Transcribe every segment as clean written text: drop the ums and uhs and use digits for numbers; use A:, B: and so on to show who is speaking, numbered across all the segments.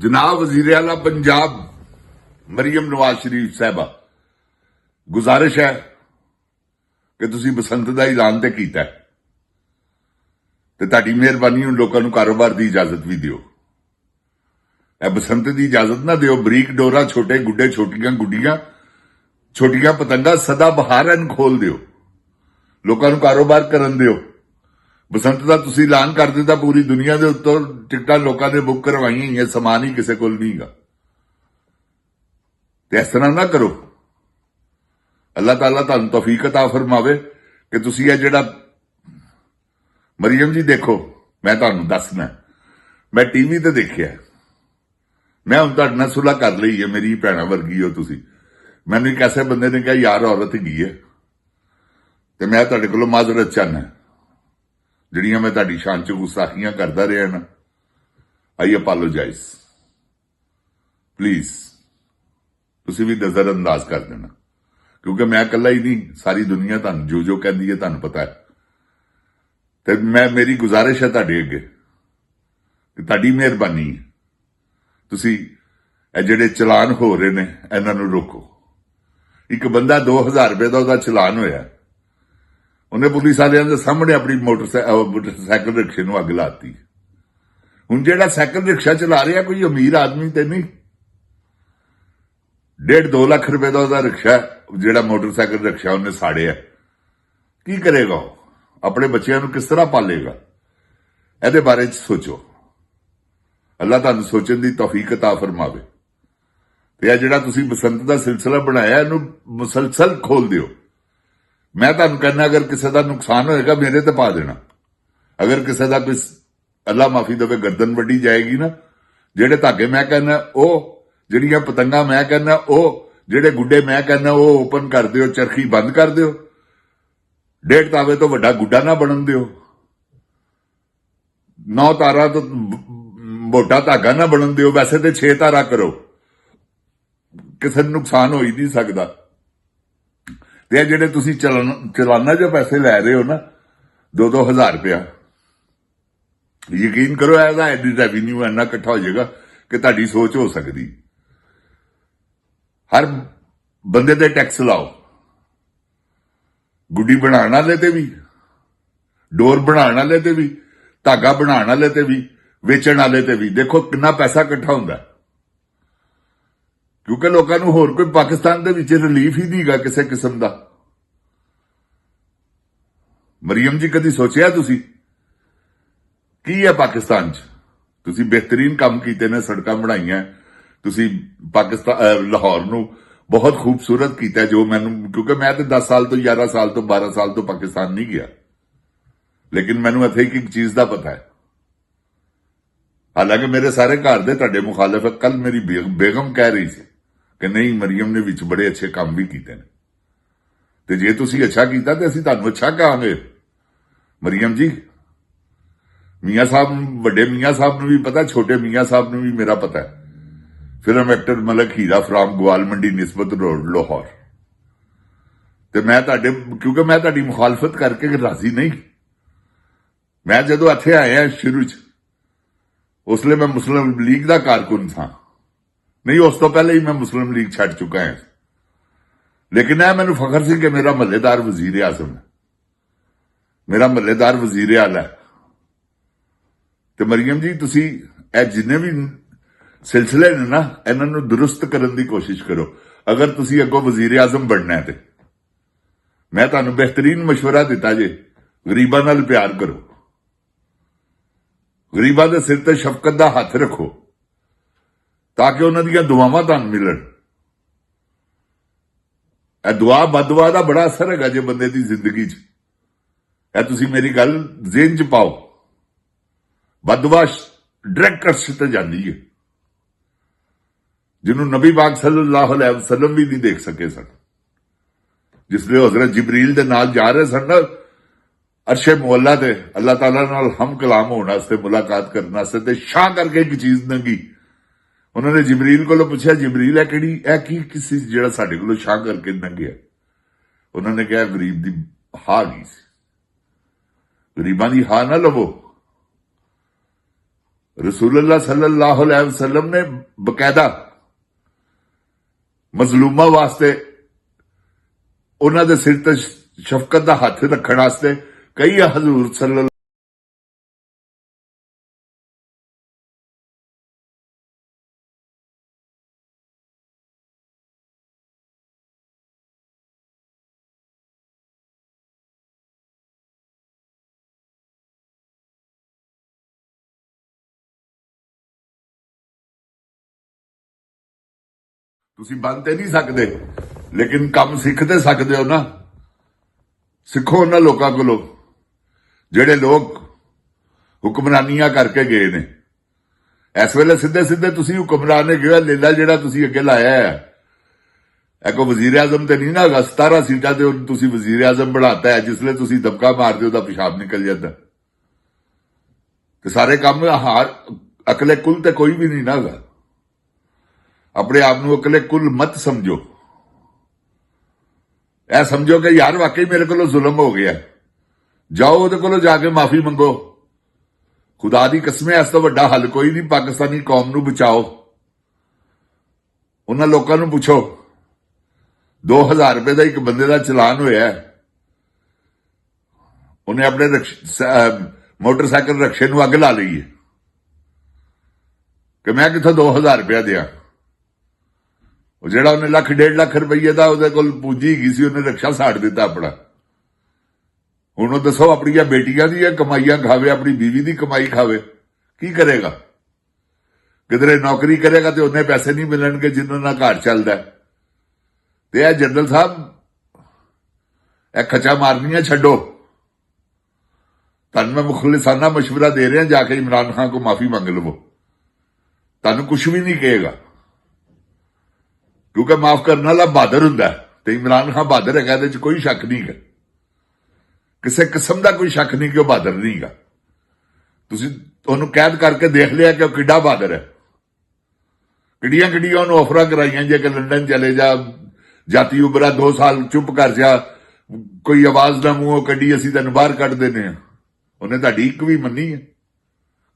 A: जनाब वजीर आला पंजाब मरियम नवाज शरीफ साहबा, गुजारिश है कि तुसी बसंत का ऐलान तो किया ते तुहाडी मेहरबानी हुण लोकां नूं कारोबार की इजाजत भी दिओ। बसंत की इजाजत ना दिओ। बरीक डोरा, छोटे गुड्डे, छोटियां गुड्डियां, छोटियां पतंगा सदा बहार एन खोल दिओ, लोकां नूं कारोबार करन दिओ। बसंत का तुसी ऐलान कर दिता, पूरी दुनिया के उत्तों टिकटां लोकां ने बुक करवाईयां होईयां, समान ही किसी कोल नहीं गा। ते इस तरह ना करो। अल्लाह ताला तुहानूं तौफीक अता फरमावे कि तुसी ये जिहड़ा मरियम जी देखो, मैं तुहानूं दसना, मैं टीवी ते देखिया, मैं हुण तुहाडे नाल सुलह कर लई है, मेरी भैणां वर्गी हो तुसी। मैनूं एक ऐसे बंदे ने कहा यार औरत हैगी है, ते मैं तुहाडे कोलों माजरत चाहना, जिहड़ियां मैं तुहाडी शान च गुस्ताखियां करदा रहा ना, आई अपोलोजाइज। प्लीज तुसी भी नजर अंदाज कर देना, क्योंकि मैं कला ही नहीं, सारी दुनिया तुहानूं जो कहती है तुहानूं पता है। ते मैं मेरी गुजारिश है तुहाडे अगे कि तुहाडी मेहरबानी है, तुसी ਇਹ ਜਿਹੜੇ चलान हो रहे ने इन्हां नूं रोको। एक बंदा 2000 रुपए का ਉਹਦਾ चलान होया, ਉਹਨੇ पुलिस वालियां दे सामने अपनी मोटरसाइकिल रिक्शे नूं अग लाती। हुण ਜਿਹੜਾ साइकिल रिक्शा चला रहा कोई अमीर आदमी ते नहीं, 1.5-2 लाख रुपए का ਉਹਦਾ रिक्शा, ਜਿਹੜਾ मोटरसाइकिल रिक्शा ਉਹਨੇ साड़िया, की करेगा? अपने बच्चों को किस तरह पालेगा? ਇਹਦੇ बारे च सोचो। अल्लाह तुहानूं सोचण दी तौफीक अता फरमावे। ते आ जिहड़ा तुसीं बसंत दा सिलसिला बनाया, इहनूं मुसलसल खोल दिओ। मैं तुहानूं कहना, अगर किसी का नुकसान होएगा मेरे ते पा देना। अगर किसी का कोई अल्लाह माफी देवे गर्दन वड्डी जाएगी ना, जिहड़े धागे मैं कहना वो, जिहड़ियां पतंगा मैं कहना वो, जिहड़े गुड्डे मैं कहना वो ओपन कर दिओ, चरखी बंद कर दिओ। 1.5 तावे तो वड्डा गुड्डा ना बनन दिओ, 9 तारा तो मोटा धागा ना बनन दिओ। वैसे तो 6 तारा करो, किसी नुकसान हो ही नहीं सकता। ते जिहड़े तुसीं चलाना जो पैसे लै रहे हो ना, 2-2 हज़ार रुपया, यकीन करो ਇਹਦਾ रेवेन्यू इन्ना इकट्ठा हो जाएगा कि तुहाडी सोच हो सकती। हर बंदे ते टैक्स लाओ, गुड्डी बनाने वाले ते भी, डोर बनाने वाले ते भी, धागा बनाने वाले ते भी, वेचण वाले ते भी। देखो कितना पैसा इकट्ठा होंदा, क्योंकि लोगों को होर कोई पाकिस्तान दे विच रिलीफ ही नहीं गा किसी किस्म का। मरियम जी कदी सोचिया तुसी की है पाकिस्तान च? तुसी बेहतरीन काम कीते ने, सड़कां बनाईयां, तुसी पाकिस्तान लाहौर नूं बहुत खूबसूरत कीता, जो मैनूं, क्योंकि मैं तो 10 साल तो 11 साल तो 12 साल तो पाकिस्तान नहीं गया, लेकिन मैनूं इत्थे एक चीज का पता है। हालांकि मेरे सारे घर दे तुहाडे मुखालिफ है। कल मेरी बेगम कह रही थी कि नहीं, मरियम ने विच बड़े अच्छे काम भी कीते ने, ते जे तुसी अच्छा कीता ते असीं तुहानूं अच्छा कहांगे। मरियम जी, मियाँ साहब, वड्डे मियाँ साहब नूं भी पता, छोटे मियाँ साहब नूं भी मेरा पता है। Film actor Malak Heera from Gowal Mandi Nisbat road Lahore. ते मैं तुहाडे, क्योंकि मैं तुहाडी मुखालफत करके राजी नहीं। मैं जदों इत्थे आया शुरू च, उसले मैं मुस्लिम लीग का कारकुन था, नहीं उस तो पहले ही मैं मुस्लिम लीग छड़ चुका है। लेकिन यह मैनूं फखर सी कि मेरा महल्लेदार वजीर आजम है, मेरा महल्लेदार वजीर आला है। ते मरियम जी, तुसी ए जिन्ने भी सिलसिले ने ना, इन्हां नूं दुरुस्त करन दी कोशिश करो। अगर तुसी अगों वजीर आजम बनना है, मैं तुहानूं बेहतरीन मशवरा दिता जे, गरीबां नाल प्यार करो, गरीबां दे सिर ते शफकत दा हथ रखो, ताकि उन्हां दियां दुआवां तुहानूं मिलन। ए दुआ बददुआ दा बड़ा असर हैगा जे बंदे दी जिंदगी च। ए तुसी मेरी गल ज़हन च पाओ, बददुआ डायरेक्ट अर्श ते जांदी है, जिन्हों नबी पाक सल्लल्लाहु अलैहि वसल्लम भी नहीं देख सके सन। जिसले हजरत जिबरील दे नाल जा रहे सन ना अरशे मुअल्ला ते, अल्लाह ताला नाल हम कलाम होने वास्ते, मुलाकात करने वास्ते, ते शाह करके एक चीज नंगी। उन्होंने जिबरील को पूछा, जिबरील है किहड़ी, ऐ की किसी जिहड़ा साडे कोलों शाह करके नंगिया? उन्होंने कहा गरीब दी हा गई सी, गरीबां दी हा ना लवो। रसूलुल्लाह सल्लल्लाहु अलैहि वसल्लम ने बकायदा मजलूमा वास्ते उन्हां दे सिर ते शफकत दा हथ रखण वास्ते कई हजूर सल्लल्लाहु ਤੁਸੀਂ ਬੰਦ ਤੇ ਨਹੀਂ ਸਕਦੇ ਲੇਕਿਨ ਕੰਮ ਸਿੱਖ ਤੇ ਸਕਦੇ ਹੋ ਨਾ। ਸਿੱਖੋ ਉਹਨਾਂ ਲੋਕਾਂ ਕੋਲੋਂ ਜਿਹੜੇ ਲੋਕ ਹੁਕਮਰਾਨੀਆਂ ਕਰਕੇ ਗਏ ਨੇ। ਇਸ ਵੇਲੇ ਸਿੱਧੇ ਸਿੱਧੇ ਤੁਸੀਂ ਹੁਕਮਰਾਨ ਹੈਗੇ ਹੋ। ਲੀਲਾ ਜਿਹੜਾ ਤੁਸੀਂ ਅੱਗੇ ਲਾਇਆ ਹੈ ਇਹ ਕੋ ਵਜ਼ੀਰ ਆਜ਼ਮ ਤੇ ਨਹੀਂ ਨਾ ਹੈਗਾ। 17 ਸੀਟਾਂ ਤੇ ਤੁਸੀਂ ਵਜ਼ੀਰ ਆਜ਼ਮ ਬਣਾਤਾ ਹੈ। ਜਿਸਲੇ ਤੁਸੀਂ ਦਬਕਾ ਮਾਰਦੇ ਹੋ ਤਾਂ ਪਿਸ਼ਾਬ ਨਿਕਲ ਜਾਂਦਾ ਤੇ ਸਾਰੇ ਕੰਮ ਹਾਰ ਅਕਲੇ ਕੁਲ ਤੇ ਕੋਈ ਵੀ ਨਹੀਂ ਨਾ ਹੈਗਾ। अपने आप को अकले कुल मत समझो। ऐ समझो कि यार वाकई मेरे को जुल्म हो गया, जाओ ਉਹਦੇ ਕੋਲੋਂ जाके माफी मंगो। खुदा दी कसमें इस तो ਵੱਡਾ हल कोई नहीं। पाकिस्तानी कौम ਨੂੰ बचाओ। ਉਹਨਾਂ ਲੋਕਾਂ ਨੂੰ ਪੁੱਛੋ 2000 रुपए ਦਾ ਇੱਕ ਬੰਦੇ ਦਾ ਚਲਾਨ ਹੋਇਆ ਹੈ, ਉਹਨੇ ਆਪਣੇ ਮੋਟਰਸਾਈਕਲ ਰਕਸ਼ੇ ਨੂੰ ਅੱਗ ਲਾ ਲਈ ਹੈ ਕਿ ਮੈਂ ਕਿੱਥੋਂ 2000 रुपया ਦਿਆਂ। ਉਹ ਜਿਹੜਾ ਉਹਨੇ ਲੱਖ 1.5 ਲੱਖ ਰੁਪਈਏ ਦਾ ਉਹਦੇ ਕੋਲ ਪੂੰਜੀ ਹੈਗੀ ਸੀ, ਉਹਨੇ ਰਕਸ਼ਾ ਸਾੜ ਦਿੱਤਾ ਆਪਣਾ। ਹੁਣ ਉਹ ਦੱਸੋ ਆਪਣੀਆਂ ਬੇਟੀਆਂ ਦੀਆਂ ਕਮਾਈਆਂ ਖਾਵੇ, ਆਪਣੀ ਬੀਵੀ ਦੀ ਕਮਾਈ ਖਾਵੇ, ਕੀ ਕਰੇਗਾ? ਕਿਧਰੇ ਨੌਕਰੀ ਕਰੇਗਾ ਤੇ ਉਹਨੇ ਪੈਸੇ ਨਹੀਂ ਮਿਲਣਗੇ ਜਿੰਨਾਂ ਨਾਲ ਘਰ ਚੱਲਦਾ। ਤੇ ਇਹ ਜਨਰਲ ਸਾਹਿਬ ਇਹ ਖਚਾ ਮਾਰਨੀਆਂ ਛੱਡੋ। ਤੁਹਾਨੂੰ ਮੈਂ ਮੁਖਲਿਸਾਨਾ ਮਸ਼ਵਰਾ ਦੇ ਰਿਹਾ, ਜਾ ਕੇ ਇਮਰਾਨ ਖਾਨ ਕੋ ਮਾਫੀ ਮੰਗ ਲਵੋ। ਤੁਹਾਨੂੰ ਕੁਝ ਵੀ ਨਹੀਂ ਕਹੇਗਾ ਕਿਉਂਕਿ ਮਾਫ ਕਰਨ ਵਾਲਾ ਬਹਾਦਰ ਹੁੰਦਾ ਤੇ ਇਮਰਾਨ ਖਾਨ ਬਹਾਦਰ ਹੈਗਾ, ਇਹਦੇ ਚ ਕੋਈ ਸ਼ੱਕ ਨਹੀਂ ਹੈ। ਕਿਸੇ ਕਿਸਮ ਦਾ ਕੋਈ ਸ਼ੱਕ ਨਹੀਂ ਕਿ ਉਹ ਬਹਾਦਰ ਨਹੀਂ ਹੈਗਾ। ਤੁਸੀਂ ਉਹਨੂੰ ਕੈਦ ਕਰਕੇ ਦੇਖ ਲਿਆ ਕਿ ਉਹ ਕਿੱਡਾ ਬਹਾਦਰ ਹੈ। ਕਿੱਡੀਆਂ ਕਿੱਡੀਆਂ ਉਹਨੂੰ ਆਫਰਾਂ ਕਰਾਈਆਂ ਜੇ ਕਿ ਲੰਡਨ ਚਲੇ ਜਾ, ਜਾਤੀ ਉਬਰਾ 2 ਸਾਲ ਚੁੱਪ ਕਰ ਜਾ, ਕੋਈ ਆਵਾਜ਼ ਨਾ ਮੂੰਹੋਂ ਕੱਢੀ, ਅਸੀਂ ਤੈਨੂੰ ਬਾਹਰ ਕੱਢ ਦਿੰਦੇ ਹਾਂ। ਉਹਨੇ ਤੁਹਾਡੀ ਇੱਕ ਵੀ ਮੰਨੀ ਹੈ?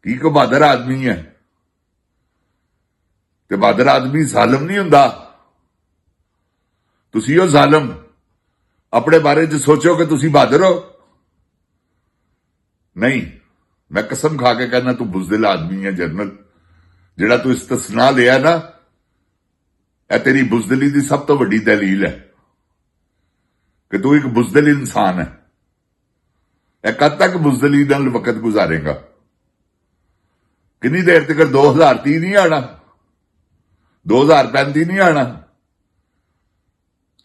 A: ਕੀ ਕੋ ਬਹਾਦਰ ਆਦਮੀ ਹੈ? ਤੇ ਬਹਾਦਰ ਆਦਮੀ ਜ਼ਾਲਮ ਨਹੀਂ ਹੁੰਦਾ। ਤੁਸੀਂ ਉਹ ਜ਼ਾਲਮ ਆਪਣੇ ਬਾਰੇ ਚ ਸੋਚੋ ਕਿ ਤੁਸੀਂ ਬਹਾਦਰ ਹੋ। ਨਹੀਂ, ਮੈਂ ਕਸਮ ਖਾ ਕੇ ਕਹਿੰਦਾ ਤੂੰ ਬੁਜ਼ਦਿਲ ਆਦਮੀ ਹੈ ਜਨਰਲ। ਜਿਹੜਾ ਤੂੰ ਇਸਤਸਨਾ ਲਿਆ ਨਾ, ਇਹ ਤੇਰੀ ਬੁਜ਼ਦਿਲੀ ਦੀ ਸਭ ਤੋਂ ਵੱਡੀ ਦਲੀਲ ਹੈ ਕਿ ਤੂੰ ਇੱਕ ਬੁਜ਼ਦਿਲ ਇਨਸਾਨ ਹੈ। ਇਹ ਕਦ ਤੱਕ ਬੁਜ਼ਦਿਲੀ ਨਾਲ ਵਕਤ ਗੁਜ਼ਾਰੇਗਾ? ਕਿੰਨੀ ਦੇਰ ਤੱਕ? 2030 ਨਹੀਂ ਆਣਾ, 2035 ਨਹੀਂ ਆਣਾ,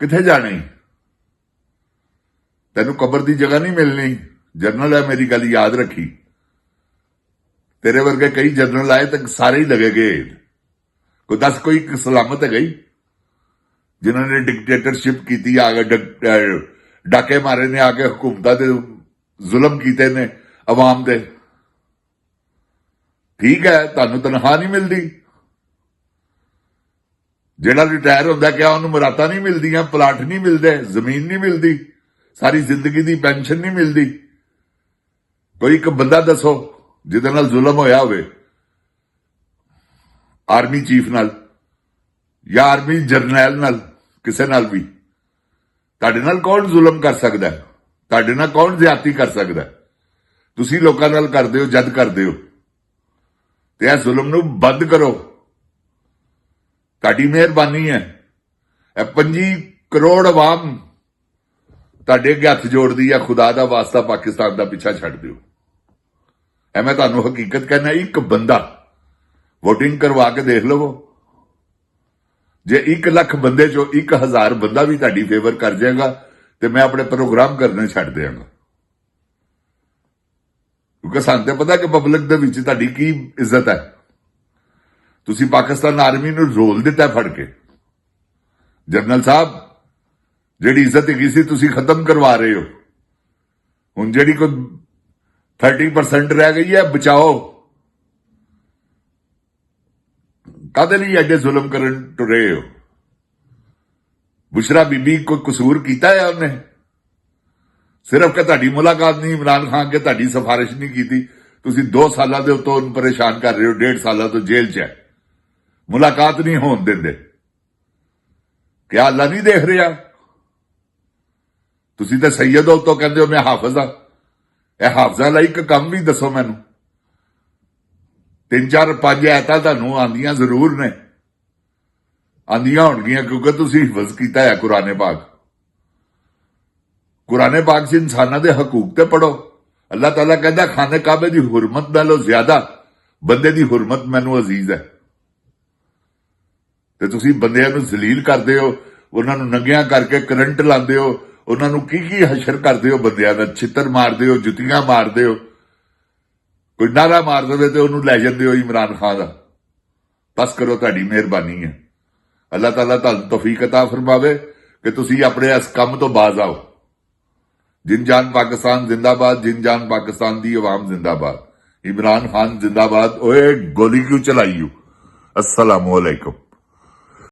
A: ਕਿੱਥੇ ਜਾਣੀ? ਤੈਨੂੰ ਕਬਰ ਦੀ ਜਗ੍ਹਾ ਨਹੀਂ ਮਿਲਣੀ। ਜਨਰਲ ਹੈ, ਮੇਰੀ ਗੱਲ ਯਾਦ ਰੱਖੀ। ਤੇਰੇ ਵਰਗੇ ਕਈ ਜਨਰਲ ਆਏ ਤਾਂ ਸਾਰੇ ਹੀ ਲਗੇ ਗਏ। ਕੋਈ ਦੱਸ ਕੋਈ ਸਲਾਮਤ ਹੈ ਗਈ ਜਿਨ੍ਹਾਂ ਨੇ ਡਿਕਟੇਟਰਸ਼ਿਪ ਕੀਤੀ, ਆ ਕੇ ਡਾਕੇ ਮਾਰੇ ਨੇ, ਆ ਕੇ ਹਕੂਮਤਾਂ ਤੇ ਜ਼ੁਲਮ ਕੀਤੇ ਨੇ ਆਵਾਮ ਦੇ। ਠੀਕ ਹੈ, ਤੁਹਾਨੂੰ ਤਨਖਾਹ ਨਹੀਂ ਮਿਲਦੀ। ਜਿਹੜਾ ਰਿਟਾਇਰ ਹੁੰਦਾ ਕਿਹਾ ਉਹਨੂੰ ਮੁਰਾਦਾਂ ਨਹੀਂ ਮਿਲਦੀਆਂ, ਪਲਾਟ ਨਹੀਂ ਮਿਲਦੇ, ਜ਼ਮੀਨ ਨਹੀਂ ਮਿਲਦੀ, ਸਾਰੀ ਜ਼ਿੰਦਗੀ ਦੀ ਪੈਨਸ਼ਨ ਨਹੀਂ ਮਿਲਦੀ। ਕੋਈ ਇੱਕ ਬੰਦਾ ਦੱਸੋ ਜਿਹਦੇ ਨਾਲ ਜ਼ੁਲਮ ਹੋਇਆ ਹੋਵੇ, ਆਰਮੀ ਚੀਫ ਨਾਲ ਜਾਂ ਆਰਮੀ ਜਰਨੈਲ ਨਾਲ, ਕਿਸੇ ਨਾਲ ਵੀ। ਤੁਹਾਡੇ ਨਾਲ ਕੌਣ ਜ਼ੁਲਮ ਕਰ ਸਕਦਾ? ਤੁਹਾਡੇ ਨਾਲ ਕੌਣ ਜ਼ਿਆਦਤੀ ਕਰ ਸਕਦਾ? ਤੁਸੀਂ ਲੋਕਾਂ ਨਾਲ ਕਰਦੇ ਹੋ ਜਦ ਕਰਦੇ ਹੋ। ਤੇ ਇਹ ਜ਼ੁਲਮ ਨੂੰ ਬੰਦ ਕਰੋ। ਤੁਹਾਡੀ ਮਿਹਰਬਾਨੀ ਹੈ। ਇਹ 25 ਕਰੋੜ ਆਵਾਮ ਤੁਹਾਡੇ ਅੱਗੇ ਹੱਥ ਜੋੜਦੀ ਹੈ। ਖੁਦਾ ਦਾ ਵਾਸਤਾ ਪਾਕਿਸਤਾਨ ਦਾ ਪਿੱਛਾ ਛੱਡ ਦਿਓ। ਇਹ ਮੈਂ ਤੁਹਾਨੂੰ ਹਕੀਕਤ ਕਹਿਣਾ, ਇੱਕ ਬੰਦਾ ਵੋਟਿੰਗ ਕਰਵਾ ਕੇ ਦੇਖ ਲਵੋ। ਜੇ 1 ਲੱਖ ਬੰਦੇ ਚੋਂ 1000 ਬੰਦਾ ਵੀ ਤੁਹਾਡੀ ਫੇਵਰ ਕਰ ਜਾਏਗਾ ਤੇ ਮੈਂ ਆਪਣੇ ਪ੍ਰੋਗਰਾਮ ਕਰਨੇ ਛੱਡ ਦਿਆਂਗਾ। ਕਿਉਂਕਿ ਸਾਨੂੰ ਤੇ ਪਤਾ ਕਿ ਪਬਲਿਕ ਦੇ ਵਿੱਚ ਤੁਹਾਡੀ ਕੀ ਇੱਜ਼ਤ ਹੈ। ਤੁਸੀਂ ਪਾਕਿਸਤਾਨ ਆਰਮੀ ਨੂੰ ਰੋਲ ਦਿੱਤਾ ਫੜ ਕੇ। ਜਨਰਲ ਸਾਹਿਬ, ਜਿਹੜੀ ਇੱਜ਼ਤ ਹੈਗੀ ਸੀ ਤੁਸੀਂ ਖਤਮ ਕਰਵਾ ਰਹੇ ਹੋ। ਹੁਣ ਜਿਹੜੀ ਕੋਈ 30% ਰਹਿ ਗਈ ਹੈ, ਬਚਾਓ। ਕਾਹਦੇ ਲਈ ਐਡੇ ਜ਼ੁਲਮ ਕਰਨ ਟੁਰੇ ਹੋ? ਬੁਸ਼ਰਾ ਬੀਬੀ ਕੋਈ ਕਸੂਰ ਕੀਤਾ ਹੈ ਉਹਨੇ? ਸਿਰਫ ਕਿ ਤੁਹਾਡੀ ਮੁਲਾਕਾਤ ਨਹੀਂ, ਇਮਰਾਨ ਖਾਨ ਕੇ ਤੁਹਾਡੀ ਸਿਫਾਰਿਸ਼ ਨਹੀਂ ਕੀਤੀ ਤੁਸੀਂ 2 ਸਾਲਾਂ ਦੇ ਉੱਤੋਂ ਉਹਨੂੰ ਪਰੇਸ਼ਾਨ ਕਰ ਰਹੇ ਹੋ, 1.5 ਸਾਲਾਂ ਤੋਂ ਜੇਲ੍ਹ 'ਚ ਹੈ, ਮੁਲਾਕਾਤ ਨਹੀਂ ਹੋਣ ਦਿੰਦੇ। ਕਿਆ ਅੱਲਾ ਨਹੀਂ ਦੇਖ ਰਿਹਾ? ਤੁਸੀਂ ਤਾਂ ਸੈਯਦ ਹੋ, ਉੱਤੋਂ ਕਹਿੰਦੇ ਹੋ ਮੈਂ ਹਾਫਿਜ਼ ਹਾਂ। ਇਹ ਹਾਫਜ਼ਾਂ ਲਈ ਇੱਕ ਕੰਮ ਵੀ ਦੱਸੋ ਮੈਨੂੰ। 3-4-5 ਆਇਤਾਂ ਤੁਹਾਨੂੰ ਆਂਦੀਆਂ ਜ਼ਰੂਰ ਨੇ, ਆਂਦੀਆਂ ਹੋਣਗੀਆਂ ਕਿਉਂਕਿ ਤੁਸੀਂ ਹਿਫਜ਼ ਕੀਤਾ ਹੈ ਕੁਰਾਨ ਪਾਕ। ਕੁਰਾਨ ਪਾਕ 'ਚ ਇਨਸਾਨਾਂ ਦੇ ਹਕੂਕ ਤੇ ਪੜੋ। ਅੱਲਾਹ ਤਾਲਾ ਕਹਿੰਦਾ ਖਾਨੇ ਕਾਬੇ ਦੀ ਹੁਰਮਤ ਨਾਲੋਂ ਜ਼ਿਆਦਾ ਬੰਦੇ ਦੀ ਹੁਰਮਤ ਮੈਨੂੰ ਅਜ਼ੀਜ਼ ਹੈ। ਤੇ ਤੁਸੀਂ ਬੰਦਿਆਂ ਨੂੰ ਜ਼ਲੀਲ ਕਰਦੇ ਹੋ, ਉਹਨਾਂ ਨੂੰ ਨੰਗਿਆਂ ਕਰਕੇ ਕਰੰਟ ਲਾਉਂਦੇ ਹੋ, ਉਹਨਾਂ ਨੂੰ ਕੀ ਹਸ਼ਰ ਕਰਦੇ ਹੋ, ਬੰਦਿਆਂ ਦਾ ਛਿੱਤਰ ਮਾਰਦੇ ਹੋ, ਜੁੱਤੀਆਂ ਮਾਰਦੇ ਹੋ। ਕੋਈ ਨਾਰਾ ਮਾਰ ਦੇਵੇ ਤੇ ਉਹਨੂੰ ਲੈ ਜਾਂਦੇ ਹੋ ਇਮਰਾਨ ਖਾਨ ਦਾ। ਬਸ ਕਰੋ, ਤੁਹਾਡੀ ਮਿਹਰਬਾਨੀ ਹੈ। ਅੱਲਾਹ ਤਾਲਾ ਤੁਹਾਨੂੰ ਤੌਫੀਕ ਅਤਾ ਫਰਮਾਵੇ ਕਿ ਤੁਸੀਂ ਆਪਣੇ ਇਸ ਕੰਮ ਤੋਂ ਬਾਜ਼ ਆਓ। ਜਿਨ ਜਾਨ ਪਾਕਿਸਤਾਨ जिंदाबाद, जिन जान पाकिस्तान दी अवाम जिंदाबाद। इमरान खान जिंदाबाद। ओए गोली क्यों चलाई? अस्सलामु अलैकुम।